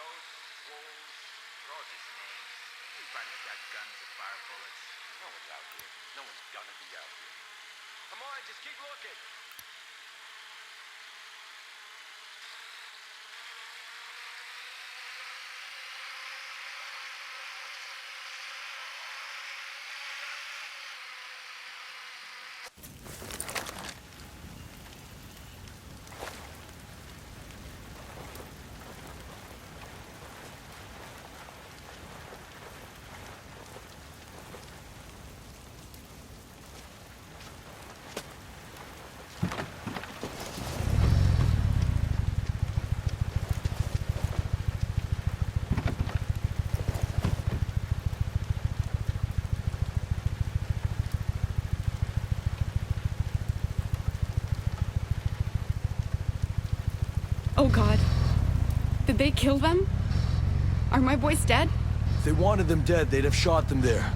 cows, wolves, they're all just names. Everybody's got guns and fire bullets. No one's out here. No one's gonna be out here. Come on, just keep looking. Oh God. Did they kill them? Are my boys dead? If they wanted them dead, they'd have shot them there.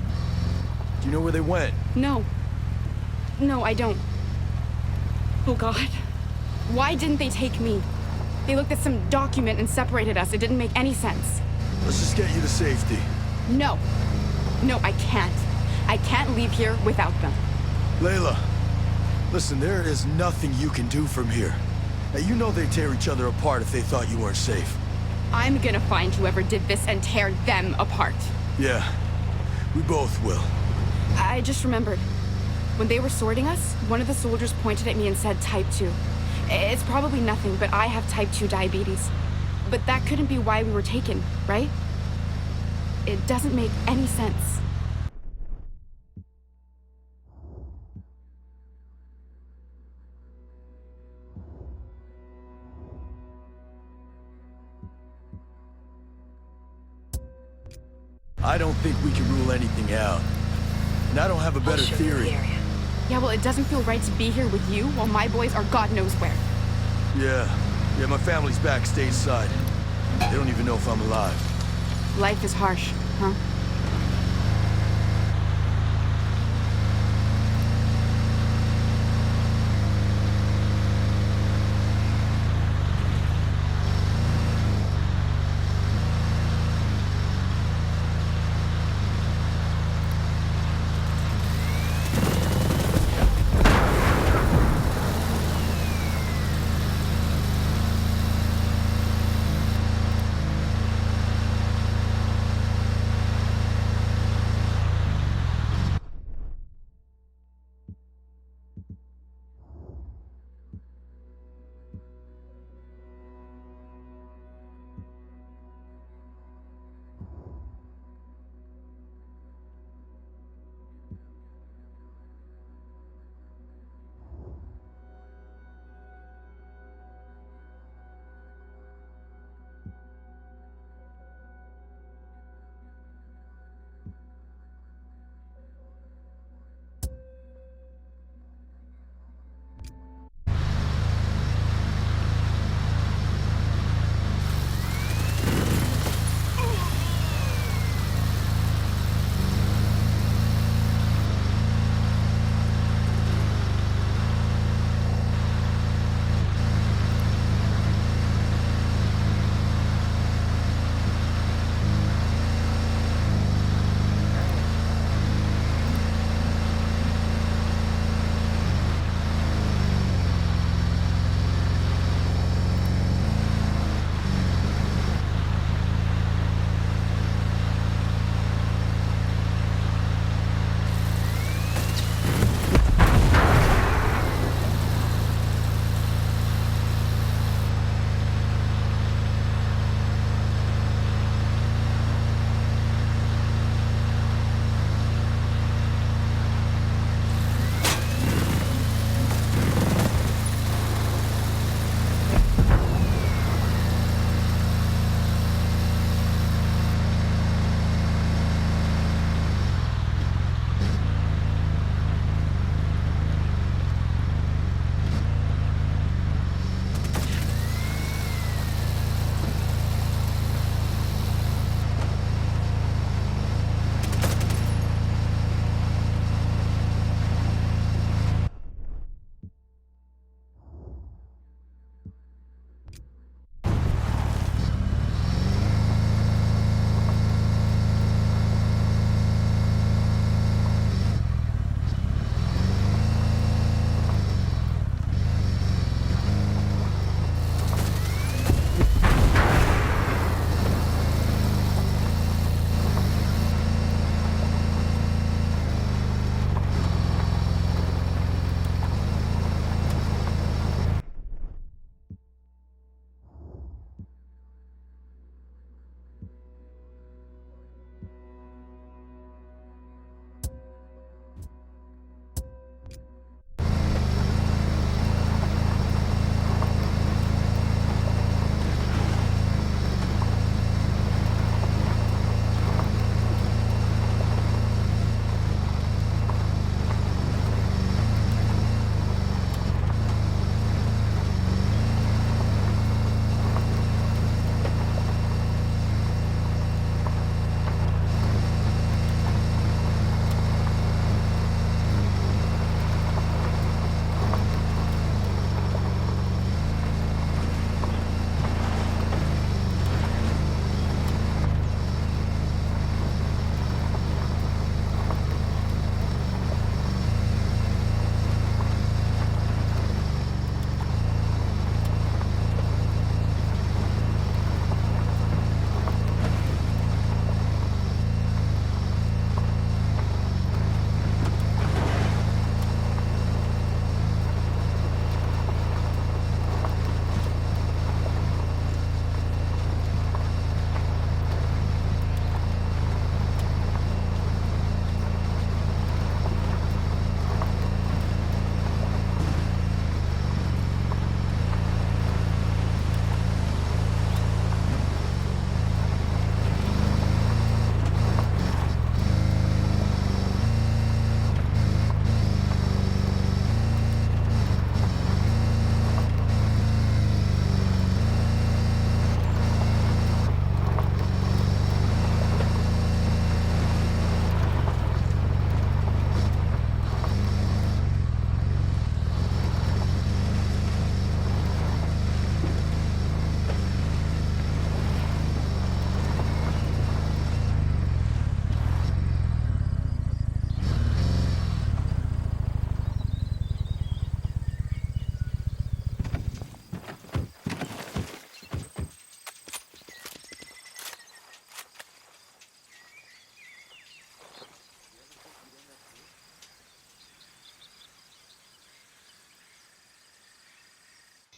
Do you know where they went? No. No, I don't. Oh God. Why didn't they take me? They looked at some document and separated us. It didn't make any sense. Let's just get you to safety. No. No, I can't. I can't leave here without them. Layla, listen, there is nothing you can do from here. Now, you know they'd tear each other apart if they thought you weren't safe. I'm gonna find whoever did this and tear them apart. Yeah, we both will. I just remembered. When they were sorting us, one of the soldiers pointed at me and said type 2. It's probably nothing, but I have type 2 diabetes. But that couldn't be why we were taken, right? It doesn't make any sense. I don't think we can rule anything out. And I don't have a better theory. Yeah, well, it doesn't feel right to be here with you while my boys are God knows where. Yeah, my family's back stateside. They don't even know if I'm alive. Life is harsh, huh?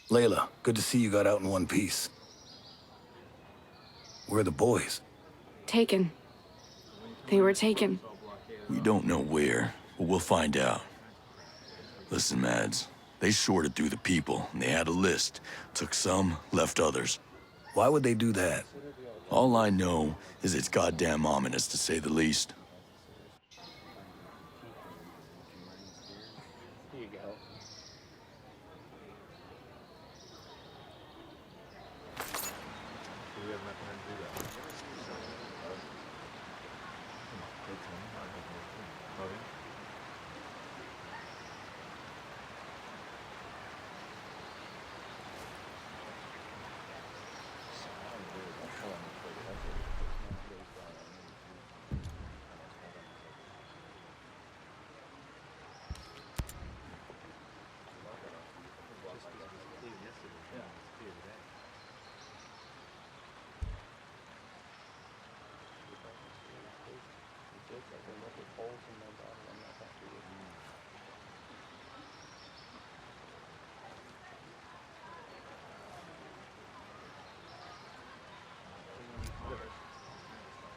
Layla, good to see you got out in one piece. Where are the boys? Taken. They were taken. We don't know where, but we'll find out. Listen, Mads, they sorted through the people, and they had a list. Took some, left others. Why would they do that? All I know is it's goddamn ominous, to say the least. Here you go. We have nothing to do that.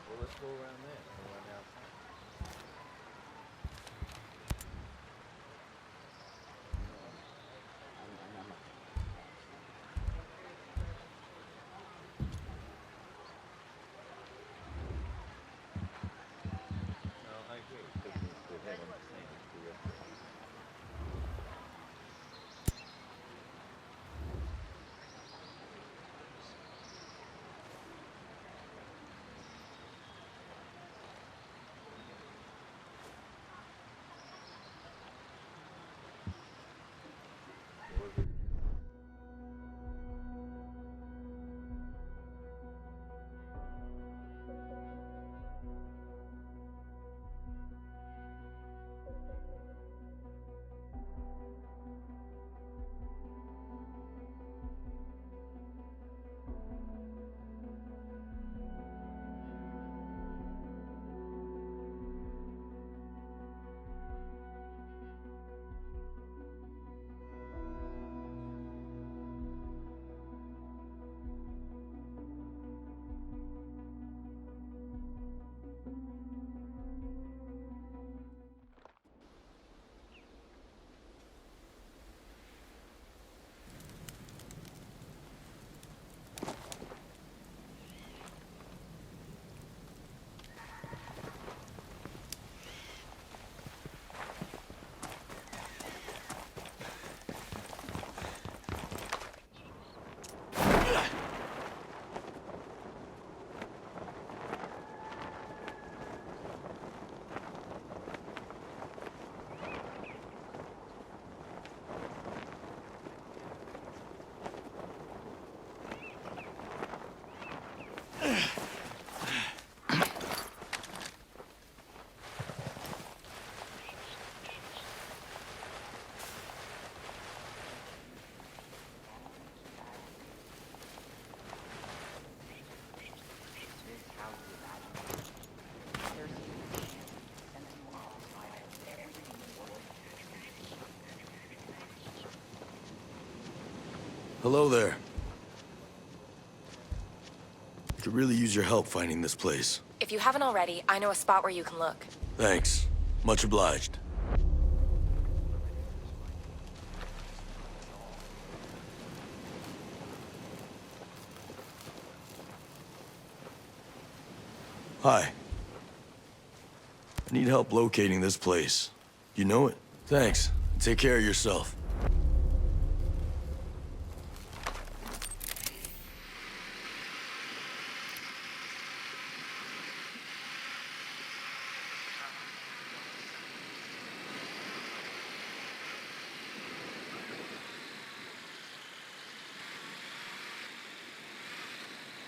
Well, let's go around there. Around outside. No, I agree. Because they have the same as the rest of them. Hello there. I could really use your help finding this place. If you haven't already, I know a spot where you can look. Thanks. Much obliged. Hi. I need help locating this place. You know it? Thanks. Take care of yourself.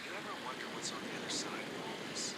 You ever wonder what's on the other side of all this?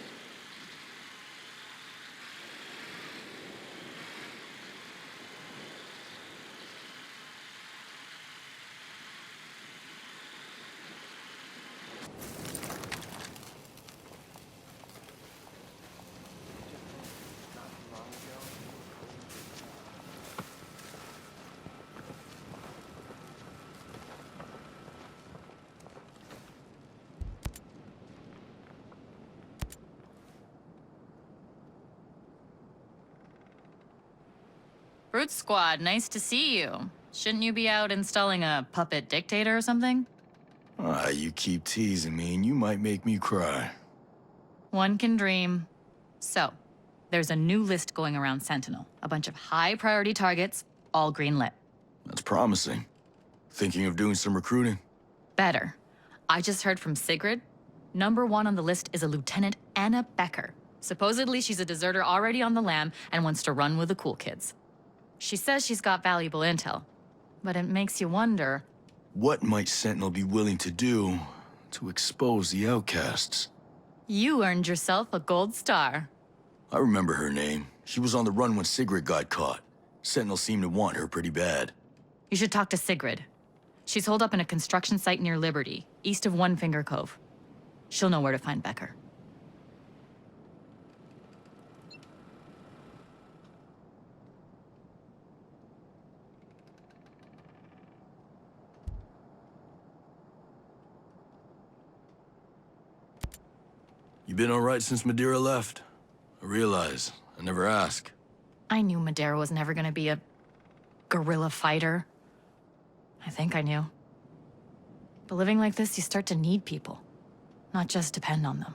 Brute Squad, nice to see you. Shouldn't you be out installing a puppet dictator or something? Ah, you keep teasing me and you might make me cry. One can dream. So, there's a new list going around Sentinel. A bunch of high-priority targets, all greenlit. That's promising. Thinking of doing some recruiting? Better. I just heard from Sigrid. Number 1 on the list is a Lieutenant Anna Becker. Supposedly, she's a deserter already on the lam and wants to run with the cool kids. She says she's got valuable intel, but it makes you wonder... What might Sentinel be willing to do to expose the outcasts? You earned yourself a gold star. I remember her name. She was on the run when Sigrid got caught. Sentinel seemed to want her pretty bad. You should talk to Sigrid. She's holed up in a construction site near Liberty, east of One Finger Cove. She'll know where to find Becker. You been all right since Madeira left? I realize. I never ask. I knew Madeira was never gonna be a guerrilla fighter. I think I knew. But living like this, you start to need people, not just depend on them.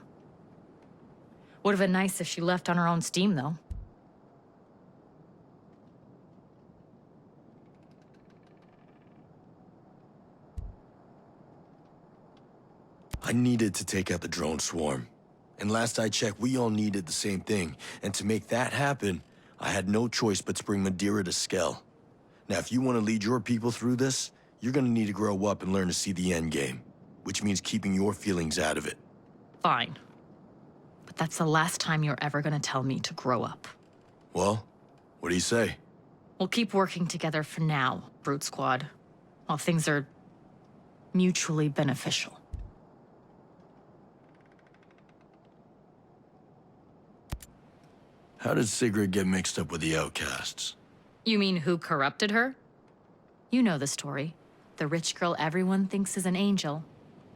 Would have been nice if she left on her own steam, though. I needed to take out the drone swarm. And last I checked, we all needed the same thing. And to make that happen, I had no choice but to bring Madeira to Skell. Now, if you want to lead your people through this, you're gonna need to grow up and learn to see the end game, which means keeping your feelings out of it. Fine. But that's the last time you're ever gonna tell me to grow up. Well, what do you say? We'll keep working together for now, Brute Squad, while things are mutually beneficial. How did Sigrid get mixed up with the outcasts? You mean who corrupted her? You know the story. The rich girl everyone thinks is an angel.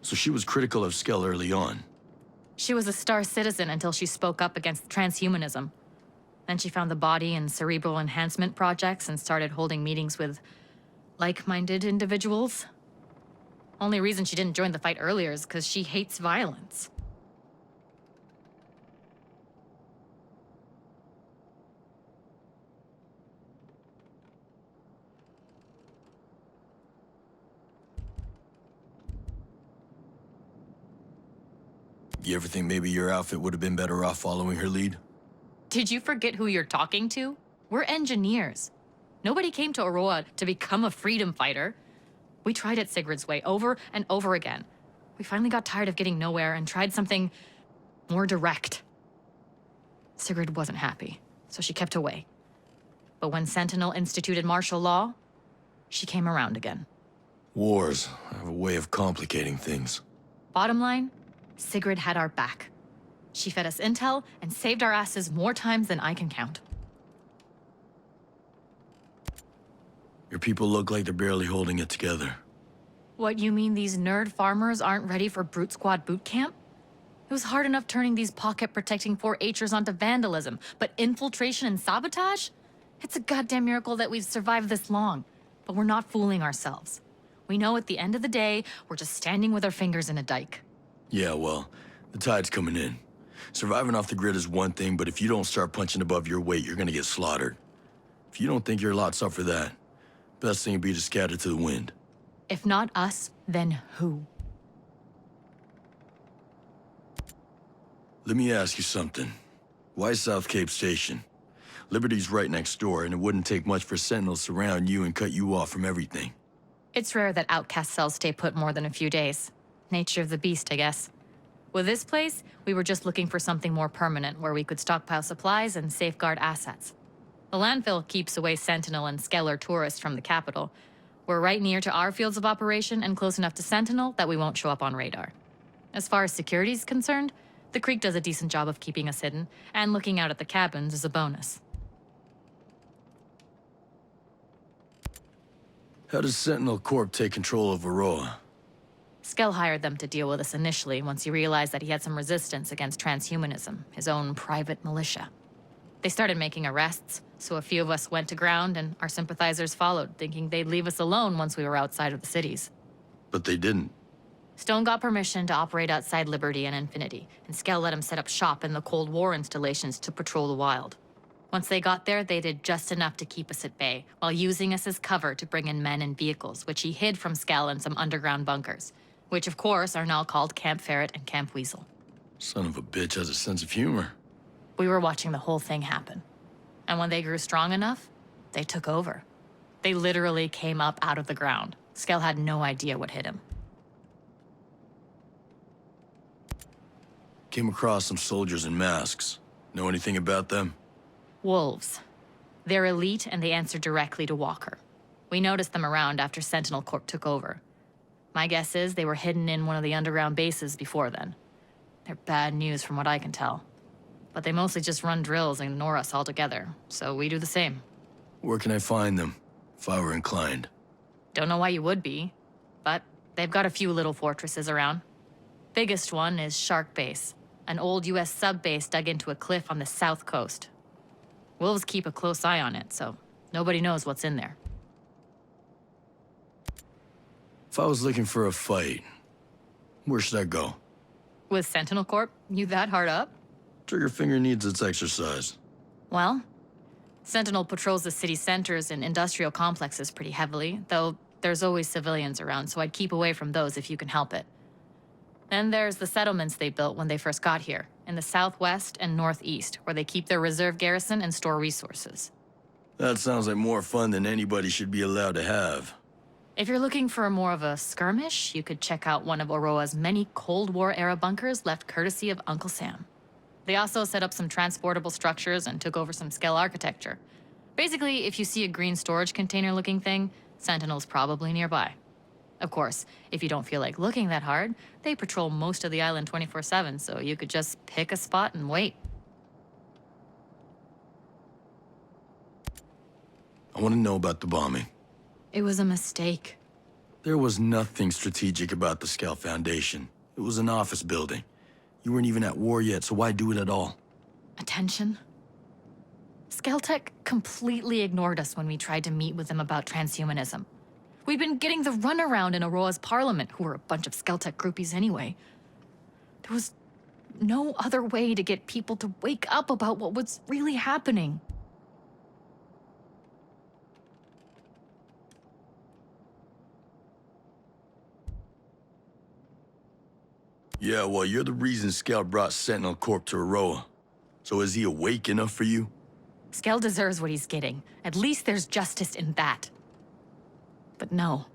So she was critical of Skell early on. She was a star citizen until she spoke up against transhumanism. Then she found the body and cerebral enhancement projects and started holding meetings with like-minded individuals. Only reason she didn't join the fight earlier is because she hates violence. You ever think maybe your outfit would have been better off following her lead? Did you forget who you're talking to? We're engineers. Nobody came to Erewhon to become a freedom fighter. We tried it Sigrid's way over and over again. We finally got tired of getting nowhere and tried something more direct. Sigrid wasn't happy, so she kept away. But when Sentinel instituted martial law, she came around again. Wars have a way of complicating things. Bottom line, Sigrid had our back. She fed us intel and saved our asses more times than I can count. Your people look like they're barely holding it together. What, you mean these nerd farmers aren't ready for Brute Squad boot camp? It was hard enough turning these pocket-protecting 4-H'ers onto vandalism, but infiltration and sabotage? It's a goddamn miracle that we've survived this long. But we're not fooling ourselves. We know at the end of the day, we're just standing with our fingers in a dike. Yeah, well, the tide's coming in. Surviving off the grid is one thing, but if you don't start punching above your weight, you're gonna get slaughtered. If you don't think your lot's up for that, best thing would be to scatter to the wind. If not us, then who? Let me ask you something. Why South Cape Station? Liberty's right next door, and it wouldn't take much for Sentinels to surround you and cut you off from everything. It's rare that outcast cells stay put more than a few days. Nature of the beast, I guess. With this place, we were just looking for something more permanent where we could stockpile supplies and safeguard assets. The landfill keeps away Sentinel and Skeller tourists from the capital. We're right near to our fields of operation and close enough to Sentinel that we won't show up on radar. As far as security's concerned, the Creek does a decent job of keeping us hidden, and looking out at the cabins is a bonus. How does Sentinel Corp take control of Aurora? Skell hired them to deal with us initially once he realized that he had some resistance against transhumanism, his own private militia. They started making arrests, So a few of us went to ground, and our sympathizers followed, thinking they'd leave us alone once we were outside of the cities. But they didn't. Stone got permission to operate outside Liberty and Infinity, and Skell let him set up shop in the Cold War installations to patrol the wild. Once they got there, they did just enough to keep us at bay, while using us as cover to bring in men and vehicles, which he hid from Skell in some underground bunkers, which of course are now called Camp Ferret and Camp Weasel. Son of a bitch has a sense of humor. We were watching the whole thing happen. And when they grew strong enough, they took over. They literally came up out of the ground. Skell had no idea what hit him. Came across some soldiers in masks. Know anything about them? Wolves. They're elite, and they answer directly to Walker. We noticed them around after Sentinel Corp took over. My guess is they were hidden in one of the underground bases before then. They're bad news from what I can tell. But they mostly just run drills and ignore us altogether, so we do the same. Where can I find them, if I were inclined? Don't know why you would be, but they've got a few little fortresses around. Biggest one is Shark Base, an old US sub-base dug into a cliff on the south coast. Wolves keep a close eye on it, so nobody knows what's in there. If I was looking for a fight, where should I go? With Sentinel Corp, you that hard up? Trigger finger needs its exercise. Well, Sentinel patrols the city centers and industrial complexes pretty heavily, though there's always civilians around, so I'd keep away from those if you can help it. Then there's the settlements they built when they first got here, in the southwest and northeast, where they keep their reserve garrison and store resources. That sounds like more fun than anybody should be allowed to have. If you're looking for more of a skirmish, you could check out one of Oroa's many Cold War-era bunkers left courtesy of Uncle Sam. They also set up some transportable structures and took over some Skell architecture. Basically, if you see a green storage container-looking thing, Sentinel's probably nearby. Of course, if you don't feel like looking that hard, they patrol most of the island 24/7, so you could just pick a spot and wait. I want to know about the bombing. It was a mistake. There was nothing strategic about the Skell Foundation. It was an office building. You weren't even at war yet, so why do it at all? Attention? Skelltech completely ignored us when we tried to meet with them about transhumanism. We'd been getting the runaround in Aurora's parliament, who were a bunch of Skelltech groupies anyway. There was no other way to get people to wake up about what was really happening. Yeah, well, you're the reason Skell brought Sentinel Corp to Aroa. So is he awake enough for you? Skell deserves what he's getting. At least there's justice in that. But no,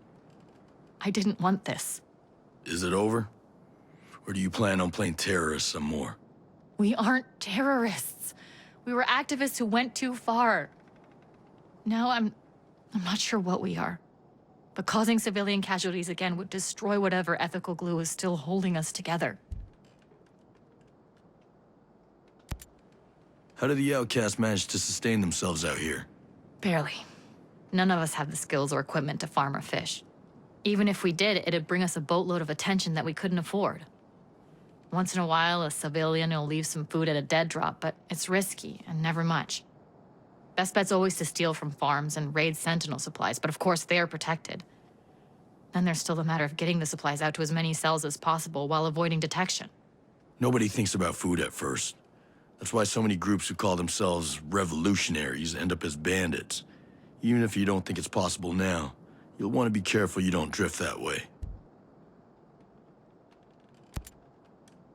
I didn't want this. Is it over? Or do you plan on playing terrorists some more? We aren't terrorists. We were activists who went too far. Now I'm not sure what we are. But causing civilian casualties again would destroy whatever ethical glue is still holding us together. How do the outcasts manage to sustain themselves out here? Barely. None of us have the skills or equipment to farm or fish. Even if we did, it'd bring us a boatload of attention that we couldn't afford. Once in a while, a civilian will leave some food at a dead drop, but it's risky and never much. Best bet's always to steal from farms and raid Sentinel supplies, but of course they're protected. Then there's still the matter of getting the supplies out to as many cells as possible while avoiding detection. Nobody thinks about food at first. That's why so many groups who call themselves revolutionaries end up as bandits. Even if you don't think it's possible now, you'll want to be careful you don't drift that way.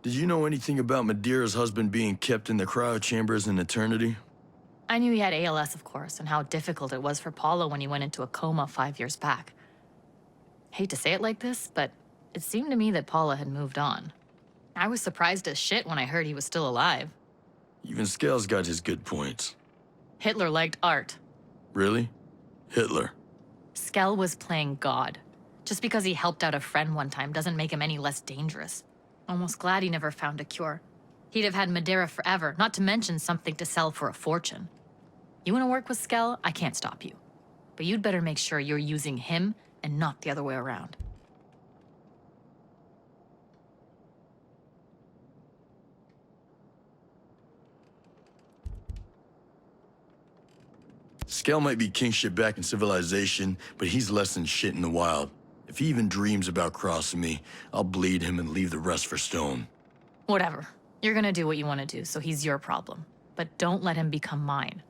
Did you know anything about Madeira's husband being kept in the cryo chambers in eternity? I knew he had ALS, of course, and how difficult it was for Paula when he went into a coma 5 years back. Hate to say it like this, but it seemed to me that Paula had moved on. I was surprised as shit when I heard he was still alive. Even Skell's got his good points. Hitler liked art. Really? Hitler? Skell was playing God. Just because he helped out a friend one time doesn't make him any less dangerous. Almost glad he never found a cure. He'd have had Madeira forever, not to mention something to sell for a fortune. You want to work with Skell? I can't stop you. But you'd better make sure you're using him and not the other way around. Skell might be king shit back in civilization, but he's less than shit in the wild. If he even dreams about crossing me, I'll bleed him and leave the rest for Stone. Whatever. You're gonna do what you want to do, so he's your problem. But don't let him become mine.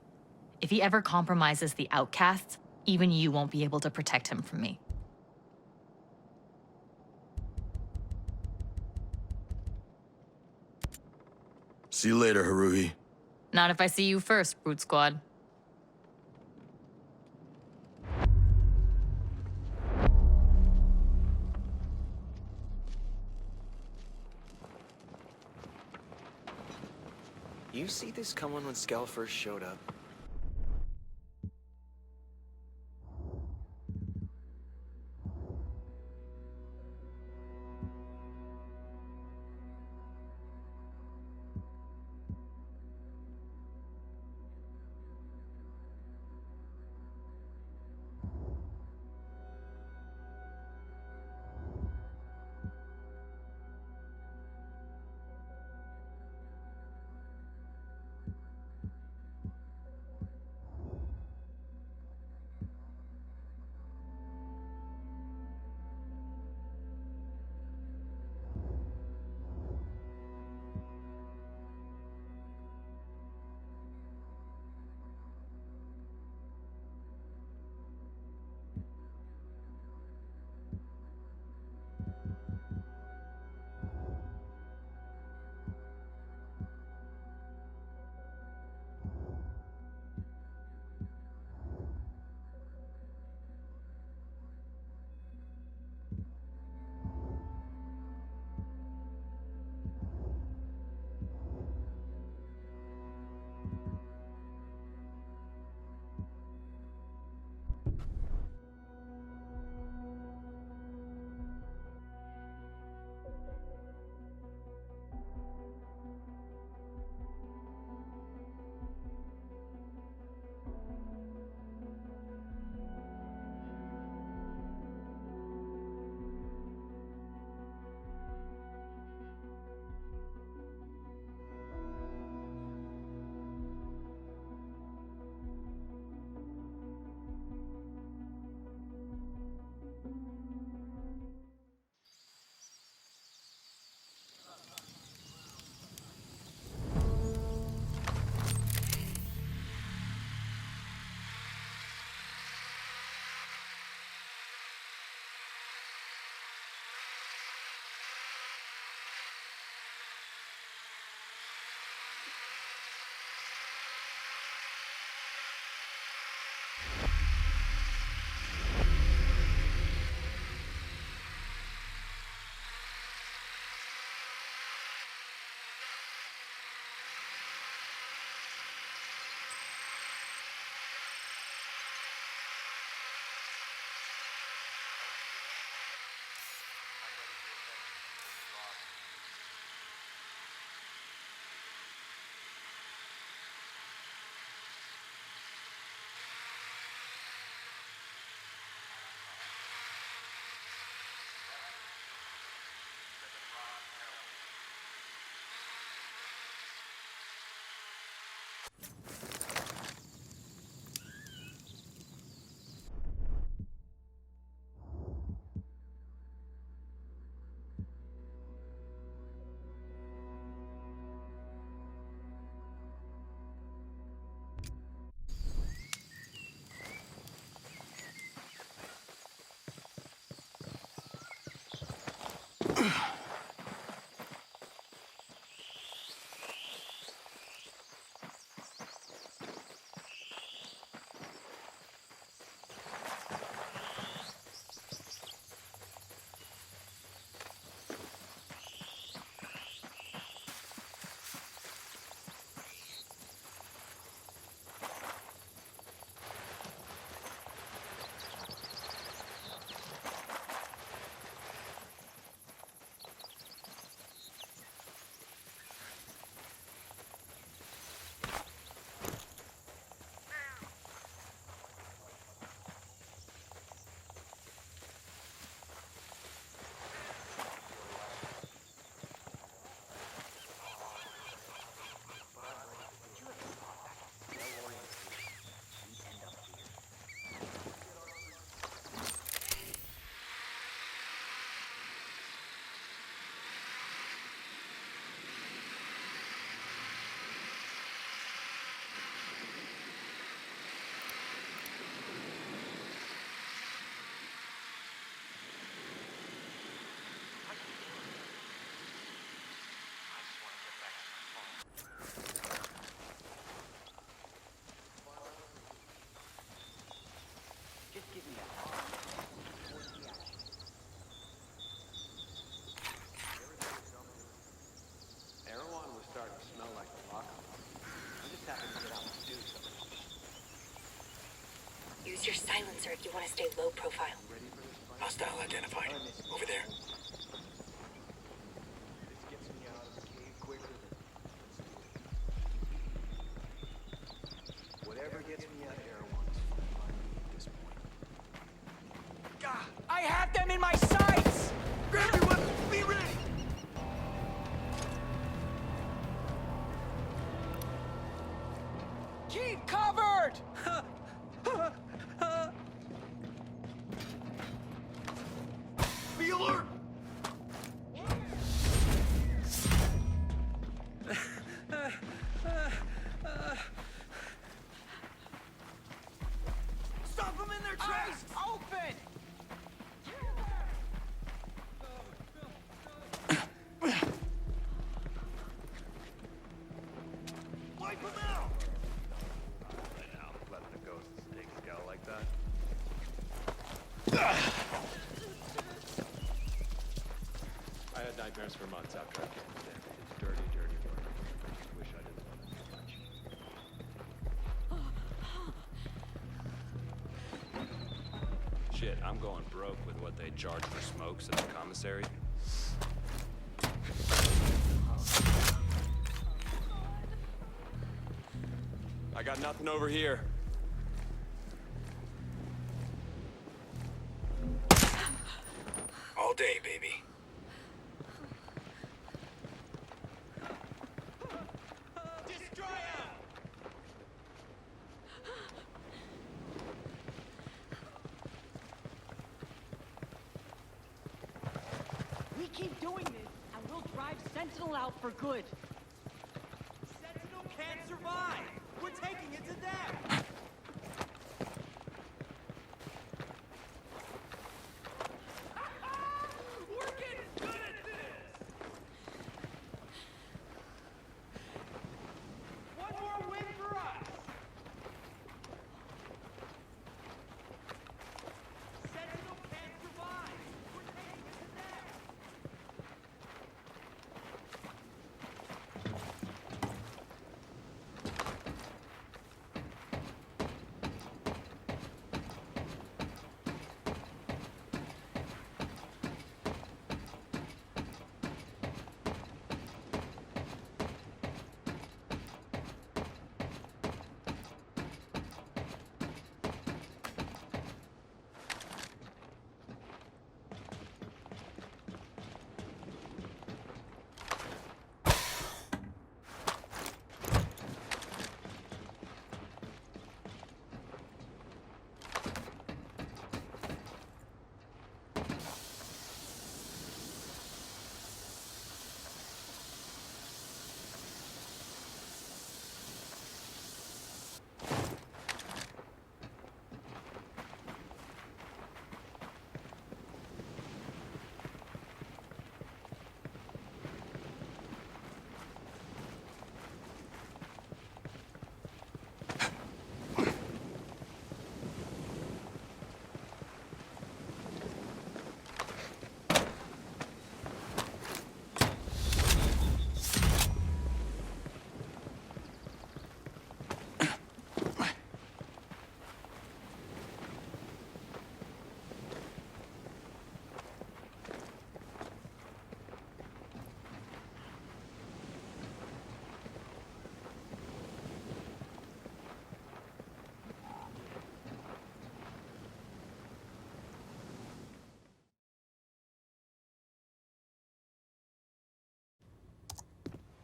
If he ever compromises the Outcasts, even you won't be able to protect him from me. See you later, Haruhi. Not if I see you first, Brute Squad. You see this coming when Skell first showed up? answer if you want to stay low profile. Hostile identified. Over there. This gets me out of the cave quicker than... Whatever gets me out of Erewhon is fine by me at this point. I have them in my sights! Grab your weapon! Be ready! Keep covered! Be alert! Stop them in their tracks! Open! Wipe him out! Right now, letting a ghost stake a gal like that. I had nightmares for months after I came to there. It's dirty, dirty work. I just wish I didn't love it so much. Shit, I'm going broke with what they charge for smokes at the commissary. I got nothing over here. All day, baby. We keep doing this, and we'll drive Sentinel out for good. Sentinel can't survive! We're taking it to them! We're getting good at this! One more win for us! Sentinel can't survive! We're taking it to them!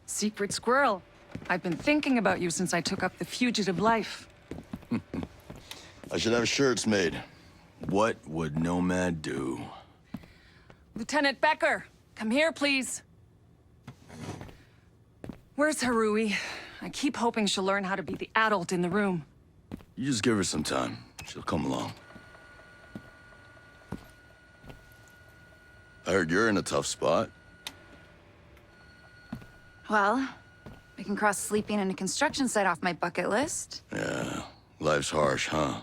Secret squirrel. I've been thinking about you since I took up the fugitive life. I should have shirts made. What would Nomad do? Lt Becker, come here, please. Where's Haruhi? I keep hoping she'll learn how to be the adult in the room. You just give her some time. She'll come along. I heard you're in a tough spot. Well, I can cross sleeping in a construction site off my bucket list. Yeah, life's harsh, huh?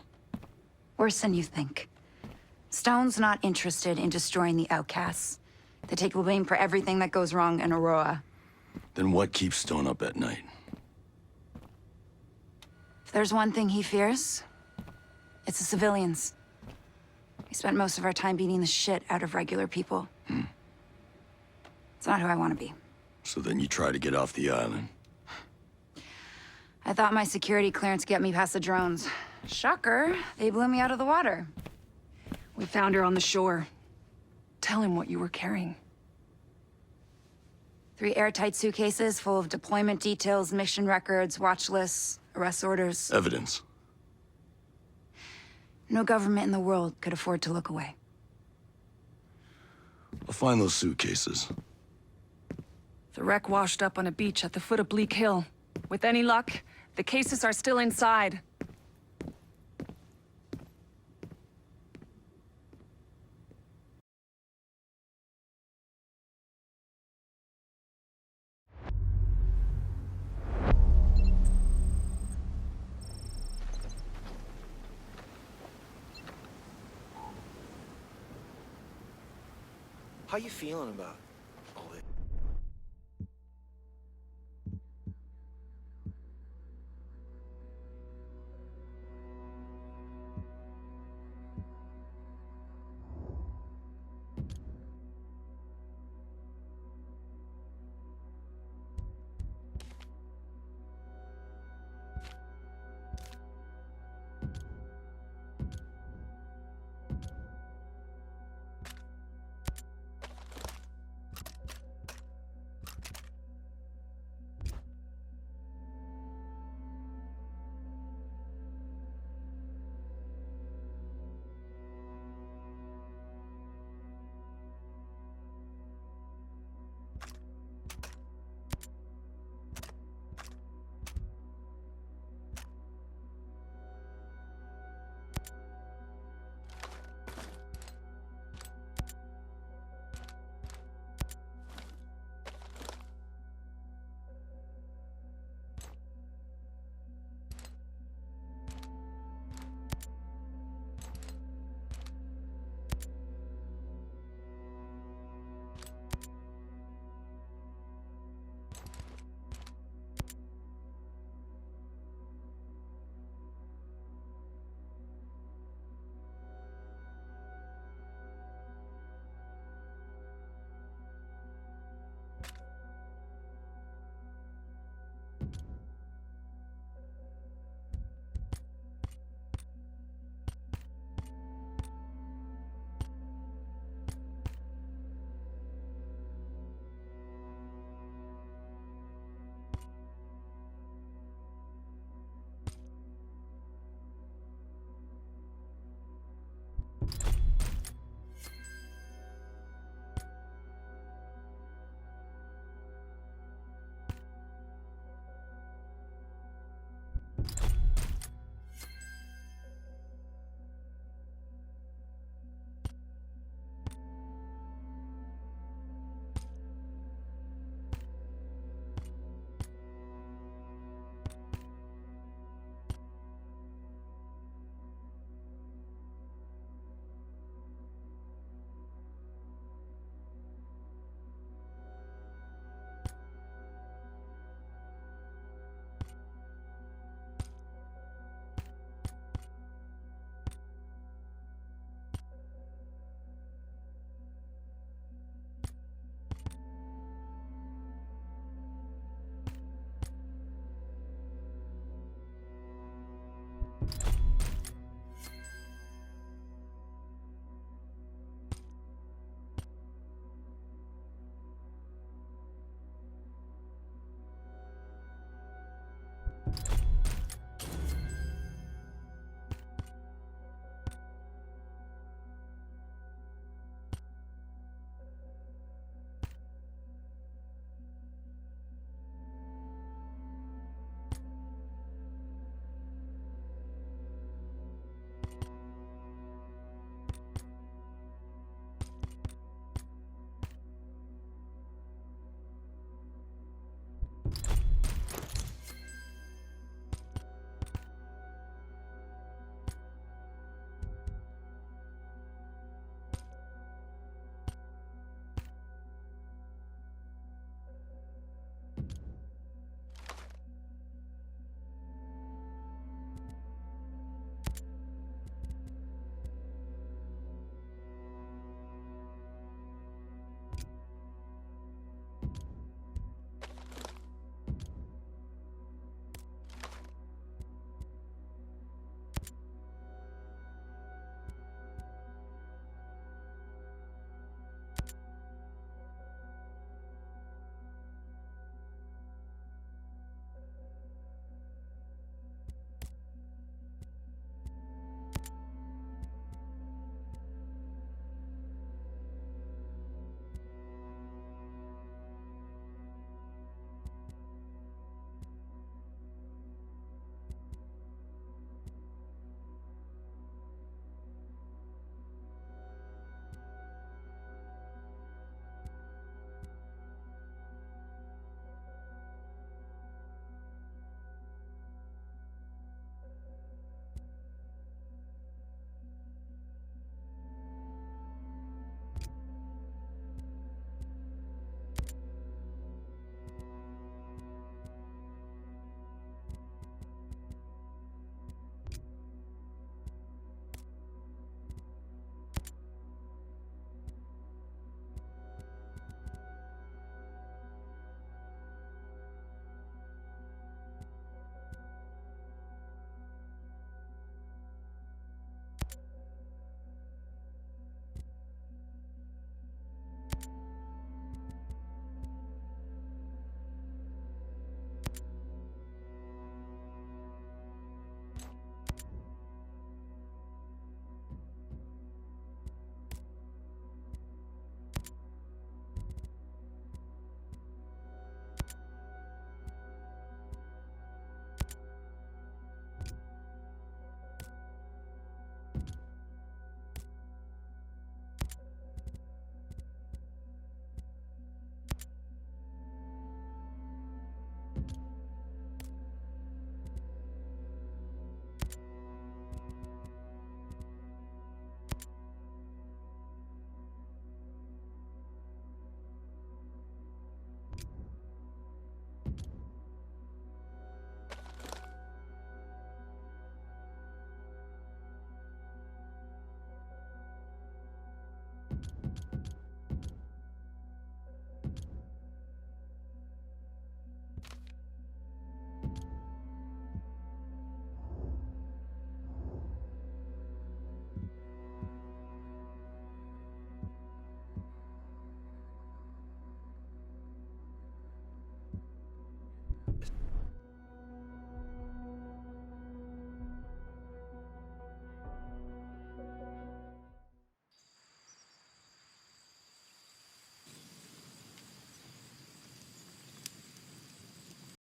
Worse than you think. Stone's not interested in destroying the Outcasts. They take the blame for everything that goes wrong in Aurora. Then what keeps Stone up at night? If there's one thing he fears, it's the civilians. We spent most of our time beating the shit out of regular people. It's not who I want to be. So then you try to get off the island. I thought my security clearance get me past the drones. Shocker, they blew me out of the water. We found her on the shore. Tell him what you were carrying. 3 airtight suitcases full of deployment details, mission records, watch lists, arrest orders. Evidence. No government in the world could afford to look away. I'll find those suitcases. The wreck washed up on a beach at the foot of Bleak Hill. With any luck, the cases are still inside. How you feeling about